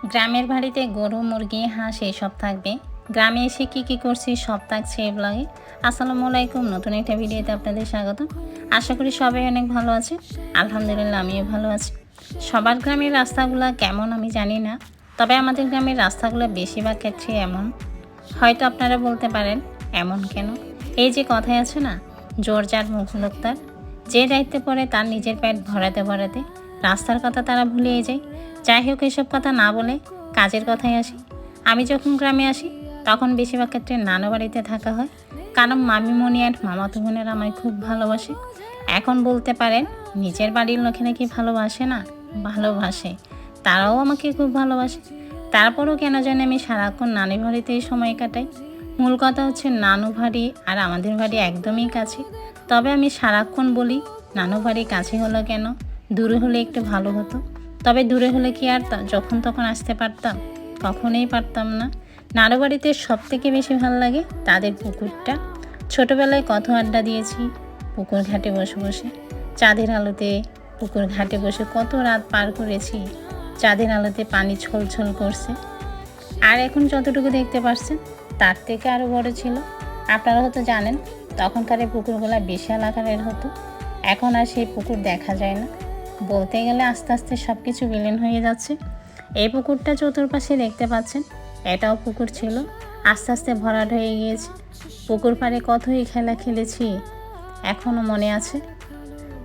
গ্রামের বাড়িতে গরু, মুরগি, হাঁস এসব থাকবে। গ্রামে এসে কি করছি সব থাকছে এই ব্লগে। আসসালামু আলাইকুম, নতুন একটা ভিডিওতে আপনাদের স্বাগত। আশা করি সবাই অনেক ভালো আছে। আলহামদুলিল্লাহ আমিও ভালো আছি। সবার গ্রামের রাস্তাগুলো কেমন আমি জানি না, তবে আমাদের গ্রামের রাস্তাগুলো বেশিরভাগ ক্ষেত্রে এমন। হয়তো আপনারা বলতে পারেন এমন কেন? এই যে কথায় আছে না, জোর যার মুখ লোকতার। যে দায়িত্বে পড়ে তার নিজের পেট ভরাতে ভরাতে রাস্তার কথা তারা ভুলিয়ে যায়। যাই হোক, এসব কথা না বলে কাজের কথায় আসি। আমি যখন গ্রামে আসি তখন বেশিরভাগ ক্ষেত্রে নানু বাড়িতে থাকা হয়, কারণ মামিমণি আর মামাতো বোনেরা আমায় খুব ভালোবাসে। এখন বলতে পারেন নিজের বাড়ির লোকেরা কি ভালোবাসে না? ভালোবাসে, তারাও আমাকে খুব ভালোবাসে। তারপরও কেন জানি আমি সারাক্ষণ নানি বাড়িতেই সময় কাটাই। মূল কথা হচ্ছে নানু বাড়ি আর আমাদের বাড়ি একদমই কাছে। তবে আমি সারাক্ষণ বলি নানু বাড়ি কাছে হলো কেন, দূরে হলে একটু ভালো হতো। তবে দূরে হলে কি আর যখন তখন আসতে পারতাম? কখনোই পারতাম না। নানু বাড়িতে সবথেকে বেশি ভালো লাগে তাদের পুকুরটা। ছোটোবেলায় কত আড্ডা দিয়েছি পুকুর ঘাটে বসে বসে। চাঁদের আলোতে পুকুর ঘাটে বসে কত রাত পার করেছি। চাঁদের আলোতে পানি ছলছল করছে। আর এখন যতটুকু দেখতে পাচ্ছেন তার থেকে আরও বড় ছিল। আপনারা হয়তো জানেন তখনকার এই পুকুরগুলো বিশাল আকারের হতো। এখন আর সেই পুকুর দেখা যায় না। বলতে গেলে আস্তে আস্তে সব কিছু বিলীন হয়ে যাচ্ছে। এই পুকুরটা চতুর্পাশে দেখতে পাচ্ছেন, এটাও পুকুর ছিল, আস্তে আস্তে ভরাট হয়ে গিয়েছে। পুকুর পাড়ে কতই খেলা খেলেছি, এখনও মনে আছে।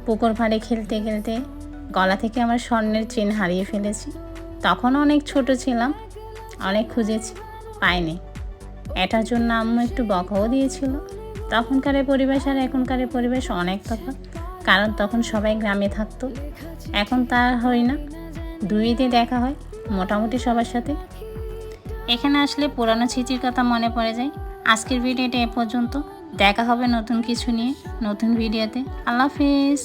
পুকুর পাড়ে খেলতে খেলতে গলা থেকে আমার স্বর্ণের চেন হারিয়ে ফেলেছি। তখনও অনেক ছোট ছিলাম, অনেক খুঁজেছি, পাইনি। এটার জন্য আম্মু একটু বকাও দিয়েছিল। তখনকার পরিবেশ আর এখনকার পরিবেশ অনেক তফাৎ, কারণ তখন সবাই গ্রামে থাকতো, এখন তা হয় না। দুই ঈদে দেখা হয় মোটামুটি সবার সাথে। এখানে আসলে পুরানো স্মৃতির কথা মনে পড়ে যায়। আজকের ভিডিওটা এ পর্যন্ত। দেখা হবে নতুন কিছু নিয়ে নতুন ভিডিওতে। আল্লাহ হাফিজ।